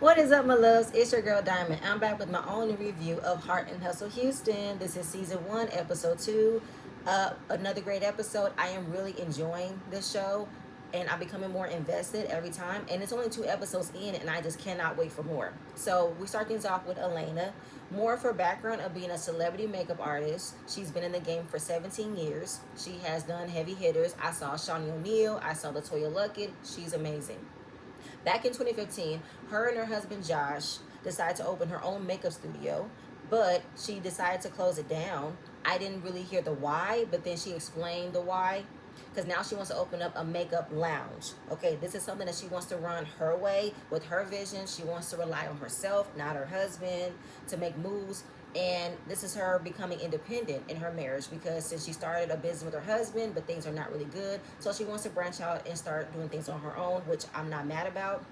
What is up, my loves? It's your girl Diamond. I'm back with my own review of Heart and Hustle Houston. This is season 1, episode 2. Another great episode. I am really enjoying this show, and I'm becoming more invested every time. And it's only 2 episodes in, and I just cannot wait for more. So we start things off with Elena. More of her background of being a celebrity makeup artist. She's been in the game for 17 years. She has done heavy hitters. I saw Shawnee O'Neal. I saw Latoya Luckett. She's amazing. Back in 2015, her and her husband Josh decided to open her own makeup studio, but she decided to close it down. I didn't really hear the why, but then she explained the why. Because now she wants to open up a makeup lounge. Okay, this is something that she wants to run her way with her vision. She wants to rely on herself, not her husband, to make moves. And this is her becoming independent in her marriage because since she started a business with her husband, but things are not really good. So she wants to branch out and start doing things on her own, which I'm not mad about.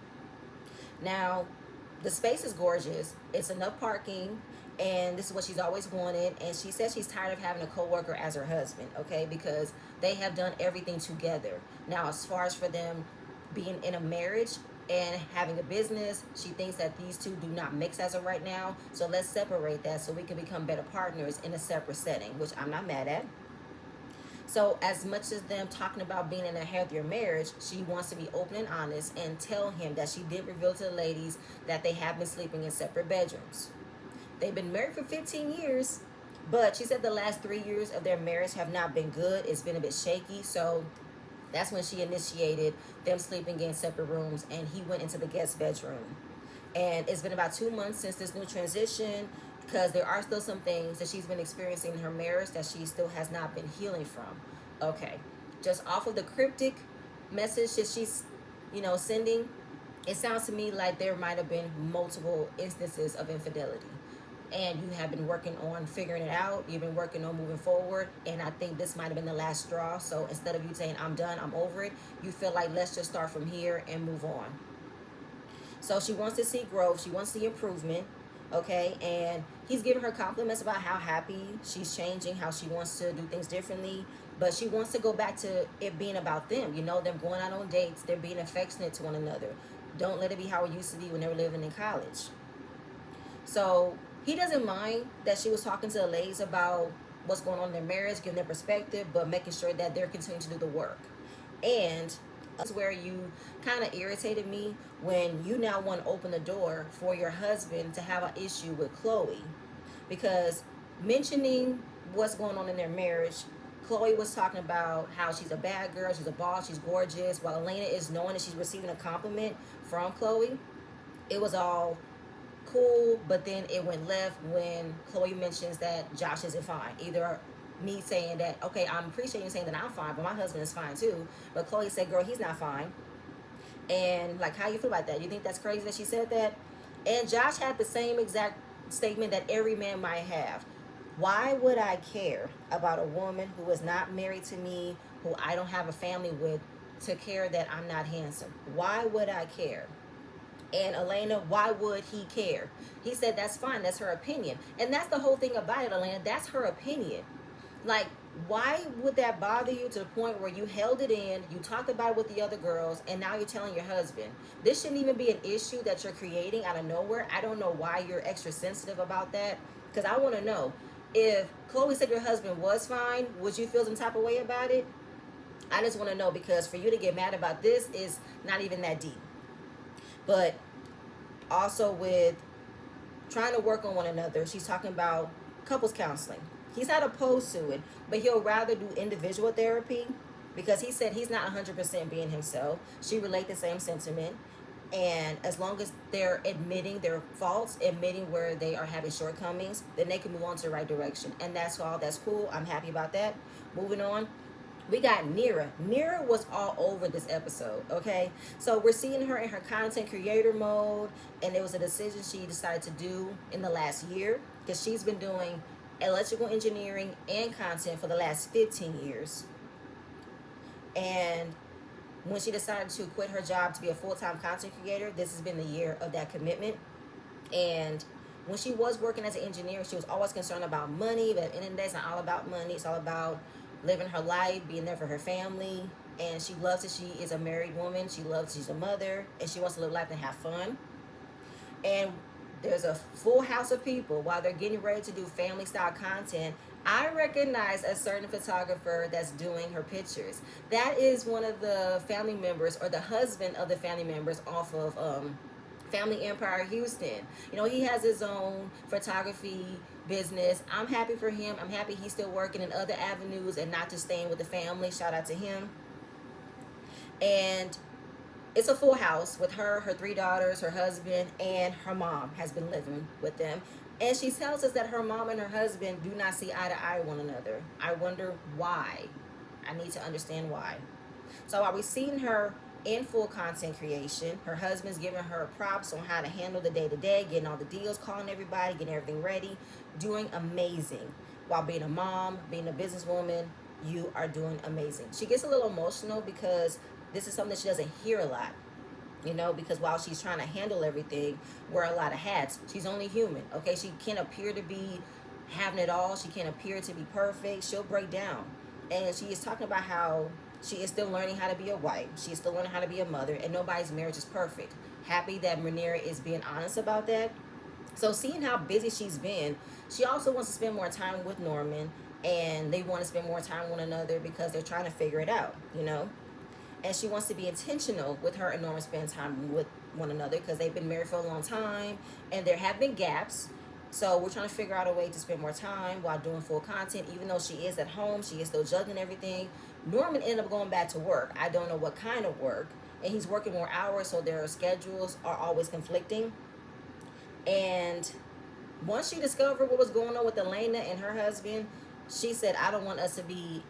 Now, the space is gorgeous. It's enough parking, and this is what she's always wanted. And she says she's tired of having a coworker as her husband, okay? Because they have done everything together. Now, as far as for them being in a marriage and having a business, she thinks that these two do not mix as of right now. So let's separate that so we can become better partners in a separate setting, which I'm not mad at. So as much as them talking about being in a healthier marriage, she wants to be open and honest and tell him that she did reveal to the ladies that they have been sleeping in separate bedrooms. They've been married for 15 years, but she said the last 3 years of their marriage have not been good. It's been a bit shaky. So that's when she initiated them sleeping in separate rooms, and he went into the guest bedroom. And it's been about 2 months since this new transition because there are still some things that she's been experiencing in her marriage that she still has not been healing from. Okay, just off of the cryptic message that she's, sending, it sounds to me like there might have been multiple instances of infidelity. And you have been working on figuring it out. You've been working on moving forward. And I think this might have been the last straw. So instead of you saying, I'm done, I'm over it, you feel like let's just start from here and move on. So she wants to see growth. She wants to see improvement. Okay. And he's giving her compliments about how happy she's changing, how she wants to do things differently. But she wants to go back to it being about them, them going out on dates, they're being affectionate to one another. Don't let it be how it used to be when they were living in college. So he doesn't mind that she was talking to the ladies about what's going on in their marriage, giving their perspective, but making sure that they're continuing to do the work. And that's where you kind of irritated me when you now want to open the door for your husband to have an issue with Chloe. Because mentioning what's going on in their marriage, Chloe was talking about how she's a bad girl, she's a boss, she's gorgeous, while Elena is knowing that she's receiving a compliment from Chloe. It was all cool, but then it went left when Chloe mentions that Josh isn't fine. Either me saying that, okay, I'm appreciating you saying that I'm fine, but my husband is fine too. But Chloe said, girl, he's not fine. And like, how you feel about that? You think that's crazy that she said that? And Josh had the same exact statement that every man might have. Why would I care about a woman who is not married to me, who I don't have a family with, to care that I'm not handsome? Why would I care? And Elena, why would he care? He said that's fine, that's her opinion. And that's the whole thing about it, Elena. That's her opinion. Like, why would that bother you to the point where you held it in, you talked about it with the other girls, and now you're telling your husband? This shouldn't even be an issue that you're creating out of nowhere. I don't know why you're extra sensitive about that, because I want to know, if Chloe said your husband was fine, would you feel some type of way about it? I just want to know, because for you to get mad about this is not even that deep. But also with trying to work on one another, she's talking about couples counseling. He's not opposed to it, but he'll rather do individual therapy because he said he's not 100% being himself. She relayed the same sentiment. And as long as they're admitting their faults, admitting where they are having shortcomings, then they can move on to the right direction. And that's all. That's cool. I'm happy about that. Moving on. We got Nira. Nira was all over this episode, okay? So we're seeing her in her content creator mode, and it was a decision she decided to do in the last year because she's been doing electrical engineering and content for the last 15 years. And when she decided to quit her job to be a full-time content creator, this has been the year of that commitment. And when she was working as an engineer, she was always concerned about money, but at the end of the day, it's not all about money. It's all about living her life, being there for her family. And she loves that she is a married woman. She loves she's a mother, and she wants to live life and have fun. And there's a full house of people while they're getting ready to do family style content. I recognize a certain photographer that's doing her pictures. That is one of the family members or the husband of the family members off of Family Empire Houston. You know, he has his own photography business. I'm happy for him. I'm happy he's still working in other avenues and not just staying with the family. Shout out to him. And it's a full house with her, her three daughters, her husband, and her mom has been living with them. And she tells us that her mom and her husband do not see eye to eye one another. I wonder why. I need to understand why. So while we've seen her in full content creation, her husband's giving her props on how to handle the day to day, getting all the deals, calling everybody, getting everything ready, doing amazing. While being a mom, being a businesswoman, you are doing amazing. She gets a little emotional because this is something she doesn't hear a lot, you know, because while she's trying to handle everything, wear a lot of hats, she's only human, okay? She can't appear to be having it all. She can't appear to be perfect. She'll break down. And she is talking about how she is still learning how to be a wife. She is still learning how to be a mother, and nobody's marriage is perfect. Happy that Rhaenyra is being honest about that. So seeing how busy she's been, she also wants to spend more time with Norman, and they want to spend more time with one another because they're trying to figure it out, you know? And she wants to be intentional with her and Norman spending time with one another because they've been married for a long time and there have been gaps. So we're trying to figure out a way to spend more time while doing full content. Even though she is at home, she is still juggling everything. Norman ended up going back to work. I don't know what kind of work. And he's working more hours, so their schedules are always conflicting. And once she discovered what was going on with Elena and her husband, she said, I don't want us to be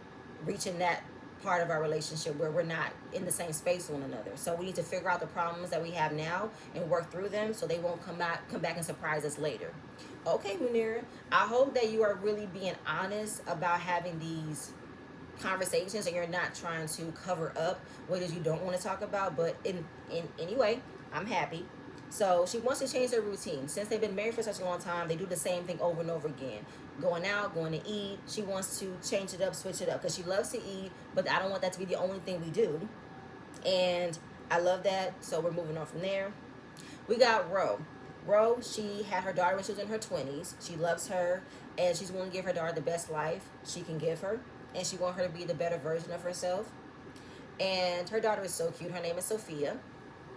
reaching that part of our relationship where we're not in the same space with one another. So we need to figure out the problems that we have now and work through them so they won't come back and surprise us later. Okay, Munira, I hope that you are really being honest about having these conversations and you're not trying to cover up what it is you don't want to talk about. But in anyway, I'm happy. So she wants to change their routine. Since they've been married for such a long time, they do the same thing over and over again. Going out, going to eat. She wants to change it up, switch it up, because she loves to eat, but I don't want that to be the only thing we do. And I love that, so we're moving on from there. We got Ro. Ro, she had her daughter when she was in her 20s. She loves her, and she's willing to give her daughter the best life she can give her, and she wants her to be the better version of herself. And her daughter is so cute. Her name is Sophia.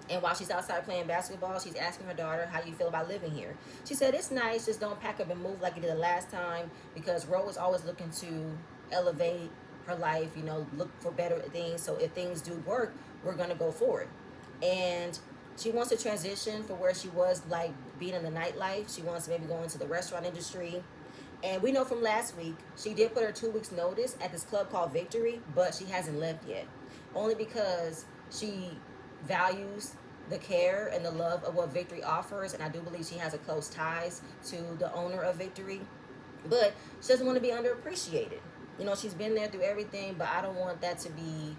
And while she's outside playing basketball, she's asking her daughter, how do you feel about living here? She said, it's nice, just don't pack up and move like you did the last time, because Ro is always looking to elevate her life, you know, look for better things. So if things do work, we're going to go forward. And she wants to transition from where she was, like being in the nightlife. She wants to maybe go into the restaurant industry. And we know from last week, she did put her 2 weeks notice at this club called Victory, but she hasn't left yet. Only because she values the care and the love of what Victory offers, and I do believe she has a close ties to the owner of Victory, but she doesn't want to be underappreciated. You know, she's been there through everything, but I don't want that to be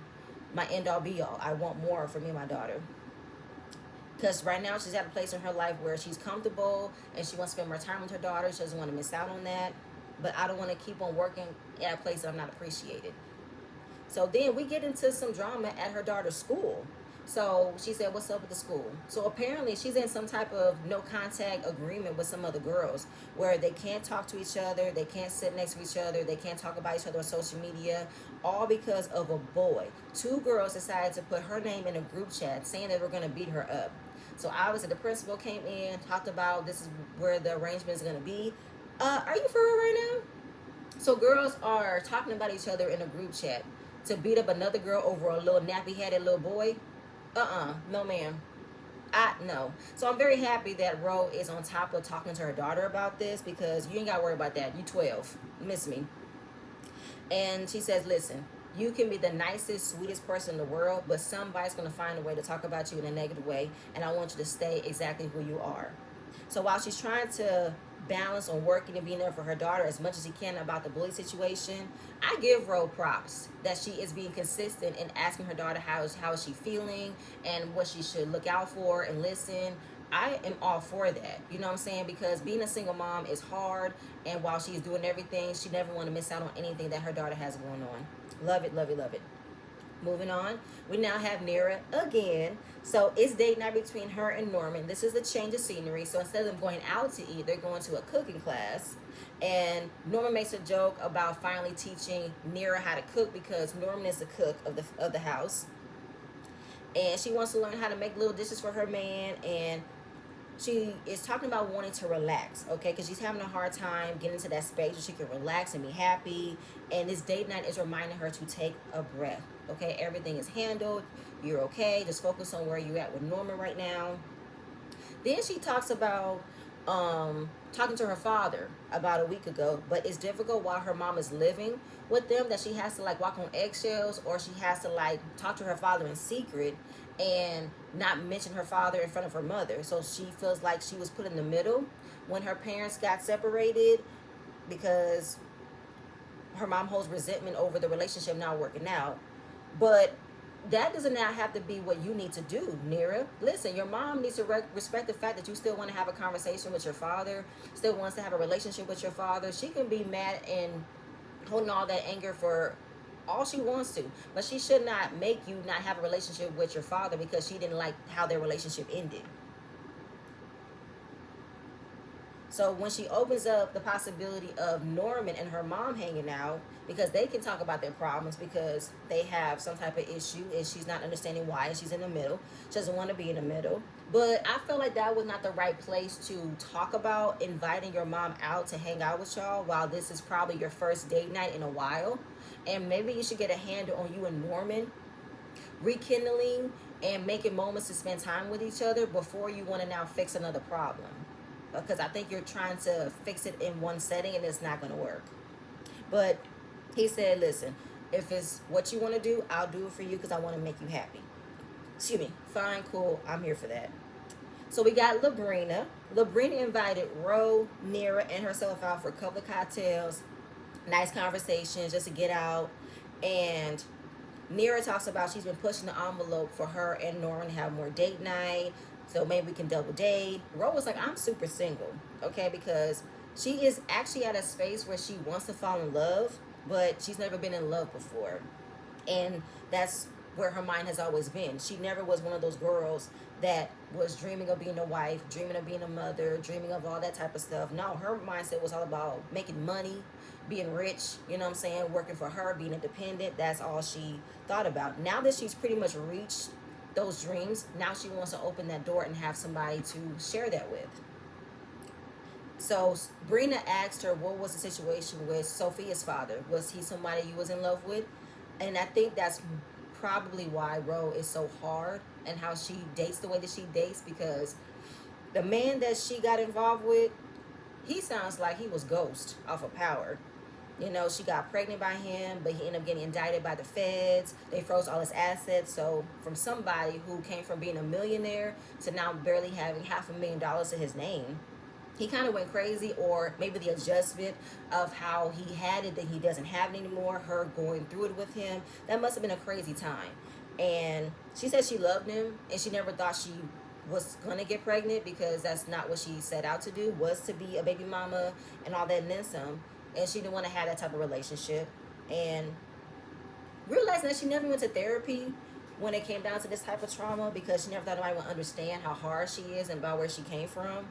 my end all be all. I want more for me and my daughter, because right now she's at a place in her life where she's comfortable and she wants to spend more time with her daughter. She doesn't want to miss out on that, but I don't want to keep on working at a place that I'm not appreciated. So then we get into some drama at her daughter's school. So she said, what's up with the school? So apparently she's in some type of no contact agreement with some other girls where they can't talk to each other, they can't sit next to each other, they can't talk about each other on social media, all because of a boy. Two girls decided to put her name in a group chat saying they were going to beat her up. So obviously the principal came in, talked about this is where the arrangement is going to be. Are you for real right now? So girls are talking about each other in a group chat to beat up another girl over a little nappy-headed little boy. No ma'am. No. So I'm very happy that Ro is on top of talking to her daughter about this, because you ain't got to worry about that. You 12. Miss me. And she says, listen, you can be the nicest, sweetest person in the world, but somebody's going to find a way to talk about you in a negative way, and I want you to stay exactly who you are. So while she's trying to balance on working and being there for her daughter as much as she can about the bully situation, I give Ro props that she is being consistent in asking her daughter how is she feeling and what she should look out for and listen. I am all for that, you know what I'm saying? Because being a single mom is hard, and while she's doing everything, she never want to miss out on anything that her daughter has going on. Love it, love it, love it. Moving on, we now have Nira again. So it's date night between her and Norman. This is a change of scenery. So instead of them going out to eat, they're going to a cooking class. And Norman makes a joke about finally teaching Nira how to cook because Norman is the cook of the house. And she wants to learn how to make little dishes for her man. And she is talking about wanting to relax, okay, because she's having a hard time getting to that space where she can relax and be happy. And this date night is reminding her to take a breath, okay? Everything is handled. You're okay. Just focus on where you're at with Norman right now. Then she talks about talking to her father about a week ago, but it's difficult while her mom is living with them that she has to like walk on eggshells, or she has to like talk to her father in secret and not mention her father in front of her mother. So she feels like she was put in the middle when her parents got separated because her mom holds resentment over the relationship not working out. But that does not have to be what you need to do, Nira. Listen, your mom needs to respect the fact that you still want to have a conversation with your father, still wants to have a relationship with your father. She can be mad and holding all that anger for all she wants to, but she should not make you not have a relationship with your father because she didn't like how their relationship ended. So when she opens up the possibility of Norman and her mom hanging out, because they can talk about their problems because they have some type of issue and she's not understanding why, and she's in the middle. She doesn't want to be in the middle. But I felt like that was not the right place to talk about inviting your mom out to hang out with y'all while this is probably your first date night in a while. And maybe you should get a handle on you and Norman rekindling and making moments to spend time with each other before you want to now fix another problem, because I think you're trying to fix it in one setting and it's not going to work. But he said, listen, if it's what you want to do, I'll do it for you because I want to make you happy. Excuse me. Fine, cool. I'm here for that. So we got Labrina. Labrina invited Ro, Nira, and herself out for a couple of cocktails, nice conversations just to get out. And Nira talks about she's been pushing the envelope for her and Norman to have more date night. So maybe we can double date. Ro was like, I'm super single, okay? Because she is actually at a space where she wants to fall in love, but she's never been in love before. And that's where her mind has always been. She never was one of those girls that was dreaming of being a wife, dreaming of being a mother, dreaming of all that type of stuff. No, her mindset was all about making money, being rich, you know what I'm saying, working for her, being independent. That's all she thought about. Now that she's pretty much reached those dreams, now she wants to open that door and have somebody to share that with. So Brina asked her what was the situation with Sophia's father. Was he somebody you was in love with? And I think that's probably why Ro is so hard and how she dates the way that she dates, because the man that she got involved with, he sounds like he was ghost off of Power. You know, she got pregnant by him, but he ended up getting indicted by the feds. They froze all his assets. So from somebody who came from being a millionaire to now barely having $500,000 to his name, he kind of went crazy. Or maybe the adjustment of how he had it that he doesn't have it anymore, her going through it with him, that must have been a crazy time. And she said she loved him and she never thought she was gonna get pregnant, because that's not what she set out to do, was to be a baby mama and all that and then some. And she didn't want to have that type of relationship. And realizing that she never went to therapy when it came down to this type of trauma, because she never thought anybody would understand how hard she is and about where she came from.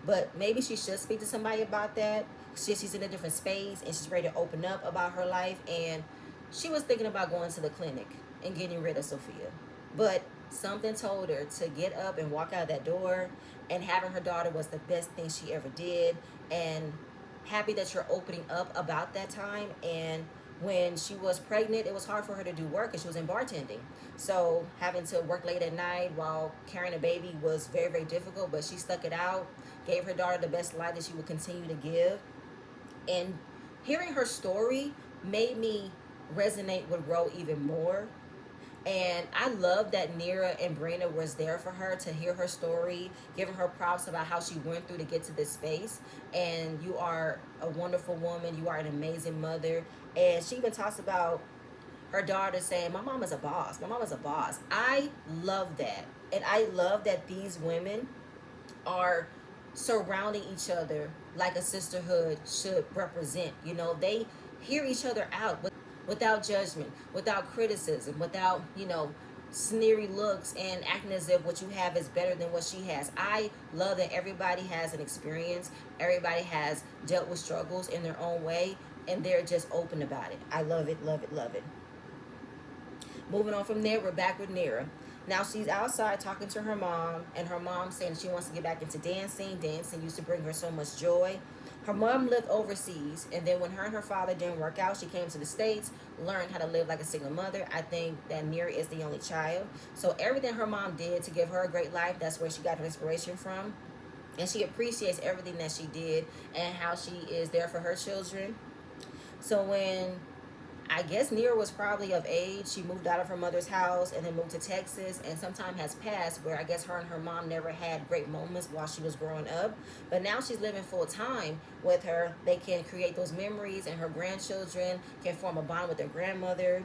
But maybe she should speak to somebody about that. She's in a different space and she's ready to open up about her life. And she was thinking about going to the clinic and getting rid of Sophia. But something told her to get up and walk out that door, and having her daughter was the best thing she ever did. And happy that you're opening up about that time. And when she was pregnant, it was hard for her to do work because she was in bartending. So having to work late at night while carrying a baby was very, very difficult, but she stuck it out, gave her daughter the best life that she would continue to give. And hearing her story made me resonate with Ro even more. And I love that Nira and Brina was there for her to hear her story, giving her props about how she went through to get to this space. And you are a wonderful woman. You are an amazing mother. And she even talks about her daughter saying, my mom is a boss. My mom is a boss. I love that. And I love that these women are surrounding each other like a sisterhood should represent. You know, they hear each other out. without judgment, without criticism, without, sneery looks and acting as if what you have is better than what she has. I love that everybody has an experience, everybody has dealt with struggles in their own way, and they're just open about it. I love it, love it, love it. Moving on from there, we're back with Nira. Now she's outside talking to her mom, and her mom saying she wants to get back into dancing. Dancing used to bring her so much joy. Her mom lived overseas, and then when her and her father didn't work out, she came to the States, learned how to live like a single mother. I think that Nira is the only child. So everything her mom did to give her a great life, that's where she got her inspiration from. And she appreciates everything that she did and how she is there for her children. So when I guess Nira was probably of age, she moved out of her mother's house and then moved to Texas. And some time has passed where I guess her and her mom never had great moments while she was growing up. But now she's living full time with her. They can create those memories, and her grandchildren can form a bond with their grandmother.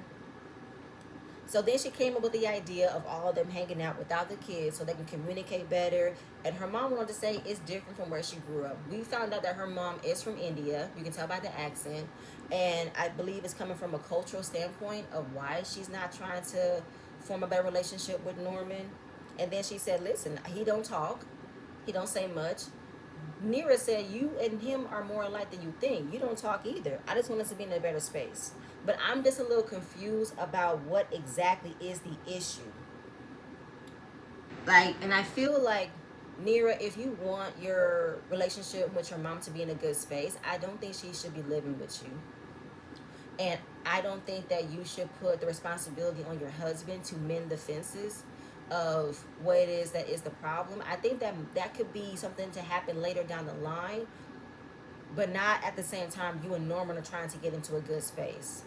So then she came up with the idea of all of them hanging out without the kids so they can communicate better. And her mom wanted to say it's different from where she grew up. We found out that her mom is from India. You can tell by the accent. And I believe it's coming from a cultural standpoint of why she's not trying to form a better relationship with Norman. And then she said, listen, he don't talk. He don't say much. Nira said, you and him are more alike than you think. You don't talk either. I just want us to be in a better space. But I'm just a little confused about what exactly is the issue. Like, and I feel like, Nira, if you want your relationship with your mom to be in a good space, I don't think she should be living with you. And I don't think that you should put the responsibility on your husband to mend the fences of what it is that is the problem. I think that that could be something to happen later down the line, but not at the same time you and Norman are trying to get into a good space.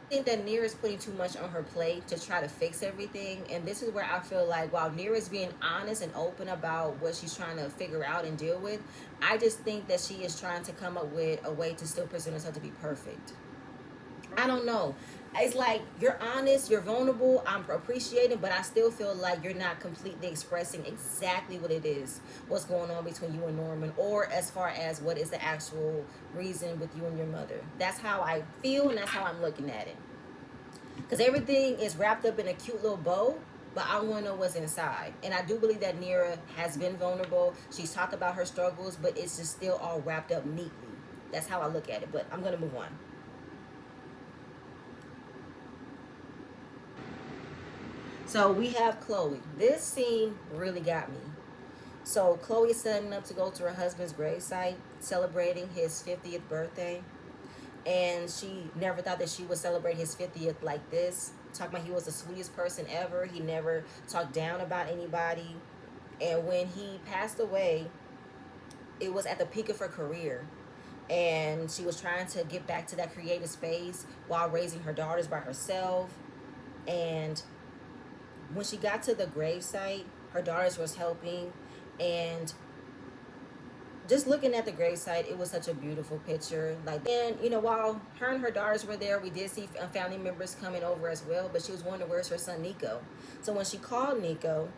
I think that Nira is putting too much on her plate to try to fix everything. And this is where I feel like while Nira is being honest and open about what she's trying to figure out and deal with, I just think that she is trying to come up with a way to still present herself to be perfect. I don't know. It's like you're honest, you're vulnerable, I'm appreciating, but I still feel like you're not completely expressing exactly what it is, what's going on between you and Norman, or as far as what is the actual reason with you and your mother. That's how I feel, and that's how I'm looking at it. Because everything is wrapped up in a cute little bow, but I want to know what's inside. And I do believe that Nira has been vulnerable. She's talked about her struggles, but it's just still all wrapped up neatly. That's how I look at it, but I'm going to move on. So we have Chloe. This scene really got me. So Chloe is setting up to go to her husband's gravesite, celebrating his 50th birthday. And she never thought that she would celebrate his 50th like this. Talking about he was the sweetest person ever. He never talked down about anybody. And when he passed away, it was at the peak of her career. And she was trying to get back to that creative space while raising her daughters by herself. And when she got to the gravesite, her daughters was helping, and just looking at the gravesite, it was such a beautiful picture. Like, and while her and her daughters were there, we did see family members coming over as well. But she was wondering where's her son Nico. So when she called Nico,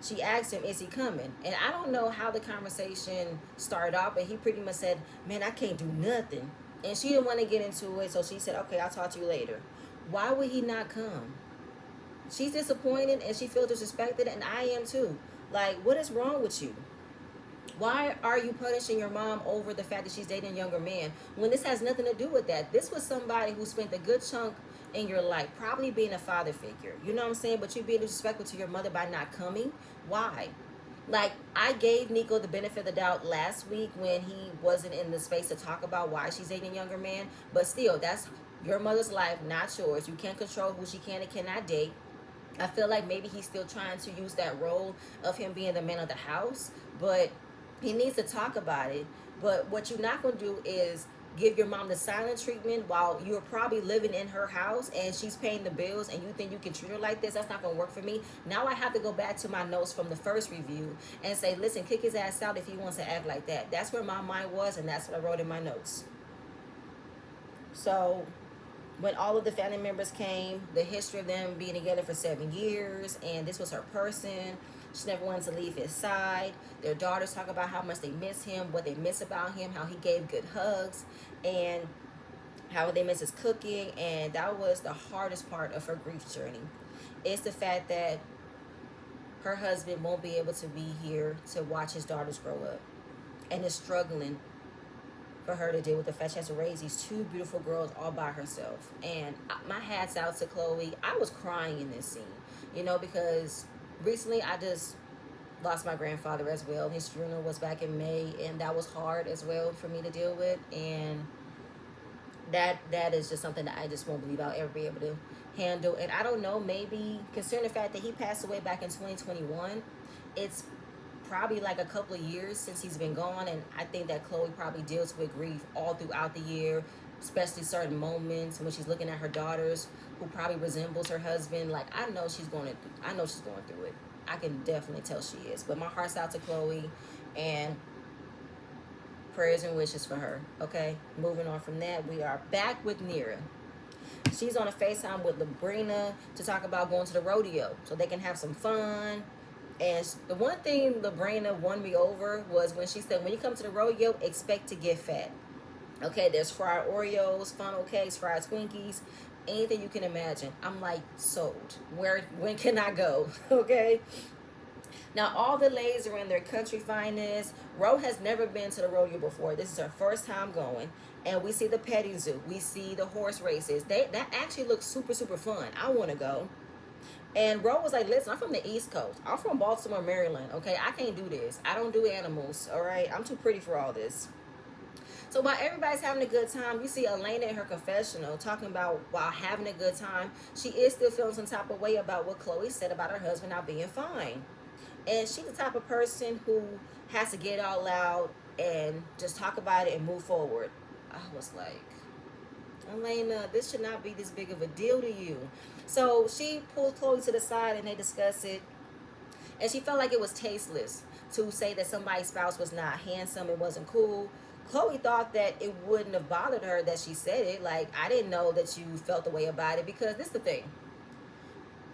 she asked him, "Is he coming?" And I don't know how the conversation started off, but he pretty much said, "Man, I can't do nothing." And she didn't want to get into it, so she said, "Okay, I'll talk to you later." Why would he not come? She's disappointed and she feels disrespected, and I am too. Like, what is wrong with you? Why are you punishing your mom over the fact that she's dating a younger man when this has nothing to do with that? This was somebody who spent a good chunk in your life, probably being a father figure. You know what I'm saying? But you're being disrespectful to your mother by not coming. Why? Like, I gave Nico the benefit of the doubt last week when he wasn't in the space to talk about why she's dating a younger man. But still, that's your mother's life, not yours. You can't control who she can and cannot date. I feel like maybe he's still trying to use that role of him being the man of the house, but he needs to talk about it. But what you're not going to do is give your mom the silent treatment while you're probably living in her house and she's paying the bills, and you think you can treat her like this. That's not going to work for me. Now I have to go back to my notes from the first review and say, listen, kick his ass out if he wants to act like that. That's where my mind was, and that's what I wrote in my notes. So when all of the family members came, the history of them being together for 7 years, and this was her person. She never wanted to leave his side. Their daughters talk about how much they miss him, what they miss about him, how he gave good hugs, and how they miss his cooking, and that was the hardest part of her grief journey. It's the fact that her husband won't be able to be here to watch his daughters grow up, and is struggling for her to deal with the fact she has to raise these two beautiful girls all by herself. And my hat's out to Chloe. I was crying in this scene, because recently I just lost my grandfather as well. His funeral was back in May, and that was hard as well for me to deal with. And that is just something that I just won't believe I'll ever be able to handle. And I don't know, maybe considering the fact that he passed away back in 2021, it's probably like a couple of years since he's been gone. And I think that Chloe probably deals with grief all throughout the year, especially certain moments when she's looking at her daughters, who probably resembles her husband. Like, I know she's going through it. I can definitely tell she is. But my heart's out to Chloe, and prayers and wishes for her. Okay, moving on from that, we are back with Nira. She's on a FaceTime with Labrina to talk about going to the rodeo so they can have some fun. And the one thing Labrina won me over was when she said, when you come to the rodeo, expect to get fat. Okay, there's fried Oreos, funnel cakes, fried Twinkies, anything you can imagine. I'm like, sold. When can I go? Okay. Now, all the ladies are in their country finest. Ro has never been to the rodeo before. This is her first time going. And we see the petting zoo. We see the horse races. That actually looks super, super fun. I want to go. And Ro was like, listen, I'm from the East Coast. I'm from Baltimore, Maryland. Okay, I can't do this. I don't do animals. All right, I'm too pretty for all this. So while everybody's having a good time, you see Elena in her confessional talking about while having a good time, she is still feeling some type of way about what Chloe said about her husband not being fine. And she's the type of person who has to get all out and just talk about it and move forward. I was like, Elena, this should not be this big of a deal to you. So she pulled Chloe to the side and they discuss it. And she felt like it was tasteless to say that somebody's spouse was not handsome, it wasn't cool. Chloe thought that it wouldn't have bothered her that she said it. Like, I didn't know that you felt the way about it, because this is the thing.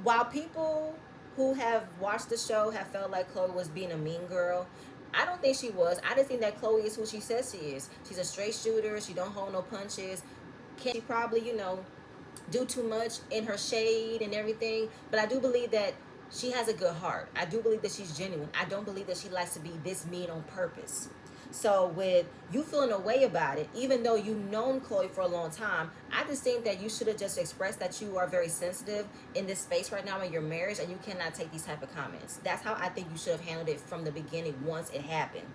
While people who have watched the show have felt like Chloe was being a mean girl, I don't think she was. I just think that Chloe is who she says she is. She's a straight shooter. She don't hold no punches. Can she probably, do too much in her shade and everything? But I do believe that she has a good heart. I do believe that she's genuine. I don't believe that she likes to be this mean on purpose. So with you feeling a way about it, even though you've known Chloe for a long time, I just think that you should have just expressed that you are very sensitive in this space right now in your marriage, and you cannot take these type of comments. That's how I think you should have handled it from the beginning once it happened.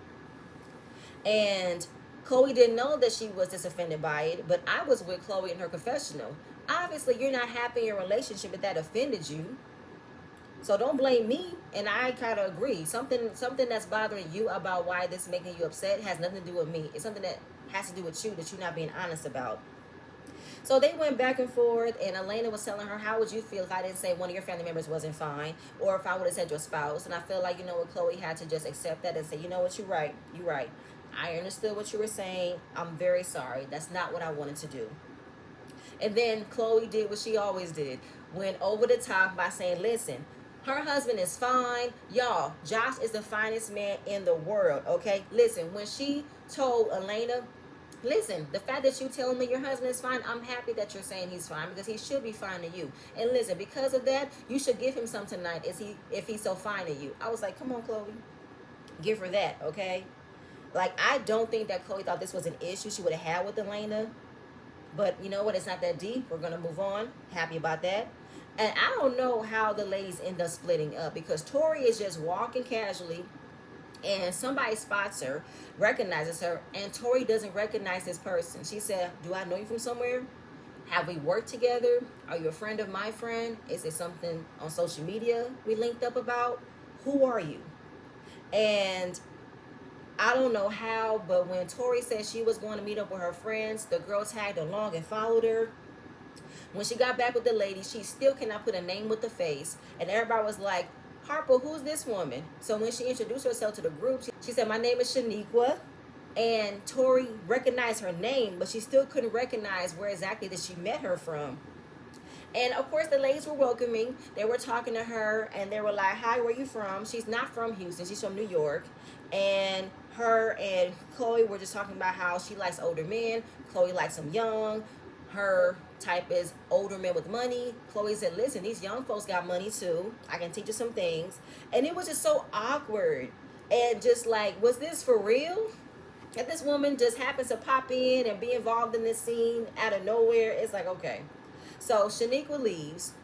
And Chloe didn't know that she was disoffended by it, but I was with Chloe in her confessional. Obviously, you're not happy in your relationship, but that offended you. So don't blame me. And I kind of agree. Something that's bothering you about why this is making you upset has nothing to do with me. It's something that has to do with you that you're not being honest about. So they went back and forth, and Elena was telling her, how would you feel if I didn't say one of your family members wasn't fine, or if I would have said your spouse? And I feel like, Chloe had to just accept that and say, you know what, you're right. You're right. I understood what you were saying. I'm very sorry. That's not what I wanted to do. And then Chloe did what she always did. Went over the top by saying, listen, her husband is fine. Y'all, Josh is the finest man in the world, okay? Listen, when she told Elena, listen, the fact that you telling me your husband is fine, I'm happy that you're saying he's fine, because he should be fine to you. And listen, because of that, you should give him some tonight if he's so fine to you. I was like, come on, Chloe. Give her that, okay? Like, I don't think that Chloe thought this was an issue she would have had with Elena. But you know what? It's not that deep. We're going to move on. Happy about that. And I don't know how the ladies end up splitting up, because Tori is just walking casually and somebody spots her, recognizes her, and Tori doesn't recognize this person. She said, do I know you from somewhere? Have we worked together? Are you a friend of my friend? Is it something on social media we linked up about? Who are you? And I don't know how, but when Tori said she was going to meet up with her friends, the girl tagged along and followed her. When she got back with the lady, she still cannot put a name with the face. And everybody was like, Harper, who's this woman? So when she introduced herself to the group, she said, my name is Shaniqua. And Tori recognized her name, but she still couldn't recognize where exactly that she met her from. And of course, the ladies were welcoming. They were talking to her, and they were like, hi, where you from? She's not from Houston. She's from New York. And her and Chloe were just talking about how she likes older men. Chloe likes them young. her type is older men with money. Chloe said, listen, these young folks got money too. I can teach you some things. And it was just so awkward. And just like, was this for real? If this woman just happens to pop in and be involved in this scene out of nowhere, it's like, okay. So Shaniqua leaves.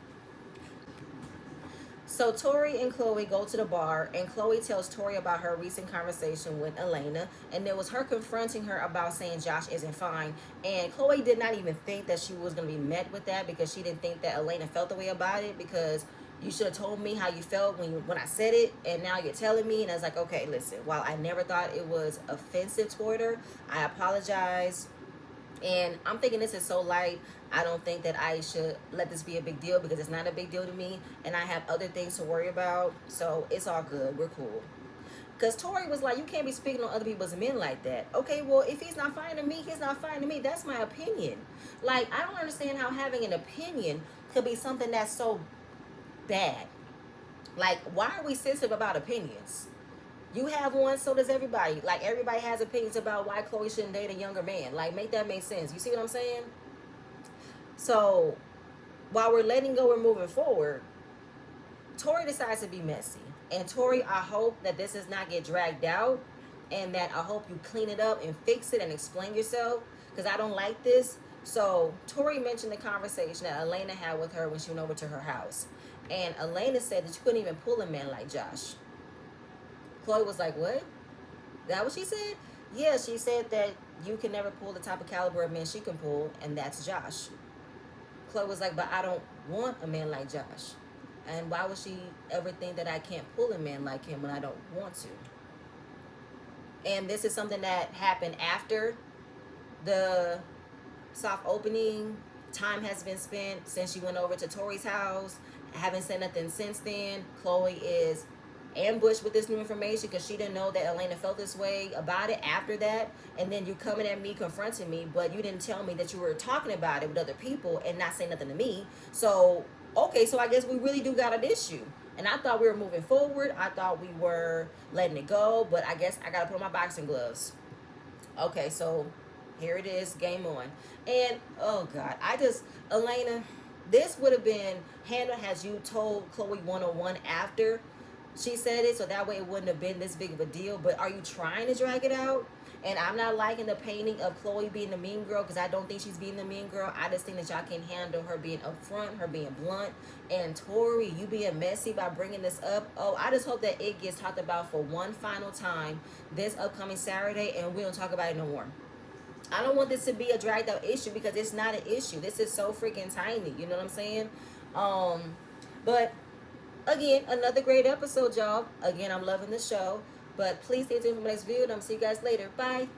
So Tori and Chloe go to the bar, and Chloe tells Tori about her recent conversation with Elena, and it was her confronting her about saying Josh isn't fine. And Chloe did not even think that she was going to be met with that, because she didn't think that Elena felt the way about it, because you should have told me how you felt when I said it, and now you're telling me. And I was like, okay, listen, while I never thought it was offensive toward her, I apologize. And I'm thinking this is so light. I don't think that I should let this be a big deal, because it's not a big deal to me. And I have other things to worry about. So it's all good. We're cool. Because Tori was like, you can't be speaking on other people's men like that. Okay, well, if he's not fine to me, he's not fine to me. That's my opinion. Like, I don't understand how having an opinion could be something that's so bad. Like, why are we sensitive about opinions? You have one, so does everybody. Like, everybody has opinions about why Chloe shouldn't date a younger man. Like, make that make sense. You see what I'm saying? So, while we're letting go and moving forward, Tori decides to be messy. And Tori, I hope that this does not get dragged out, and that I hope you clean it up and fix it and explain yourself, because I don't like this. So, Tori mentioned the conversation that Elena had with her when she went over to her house. And Elena said that you couldn't even pull a man like Josh. Chloe was like, what? That what she said? Yeah, she said that you can never pull the type of caliber of man she can pull, and that's Josh. Chloe was like, but I don't want a man like Josh. And why would she ever think that I can't pull a man like him when I don't want to? And this is something that happened after the soft opening. Time has been spent since she went over to Tori's house. I haven't said nothing since then. Chloe is ambushed with this new information, because she didn't know that Elena felt this way about it after that. And then you coming at me, confronting me, but you didn't tell me that you were talking about it with other people and not saying nothing to me. So, okay, so I guess we really do got an issue. And I thought we were moving forward. I thought we were letting it go, but I guess I got to put on my boxing gloves. Okay, so here it is, game on. And, oh God, Elena, this would have been handled as you told Chloe 101 after she said it, so that way it wouldn't have been this big of a deal. But are you trying to drag it out? And I'm not liking the painting of Chloe being the mean girl, because I don't think she's being the mean girl. I just think that y'all can handle her being upfront, her being blunt. And Tori, you being messy by bringing this up. Oh, I just hope that it gets talked about for one final time this upcoming Saturday, and we don't talk about it no more. I don't want this to be a dragged out issue, because it's not an issue. This is so freaking tiny. You know what I'm saying? But again, another great episode, y'all. Again, I'm loving the show. But please stay tuned for my next video, and I'll see you guys later. Bye.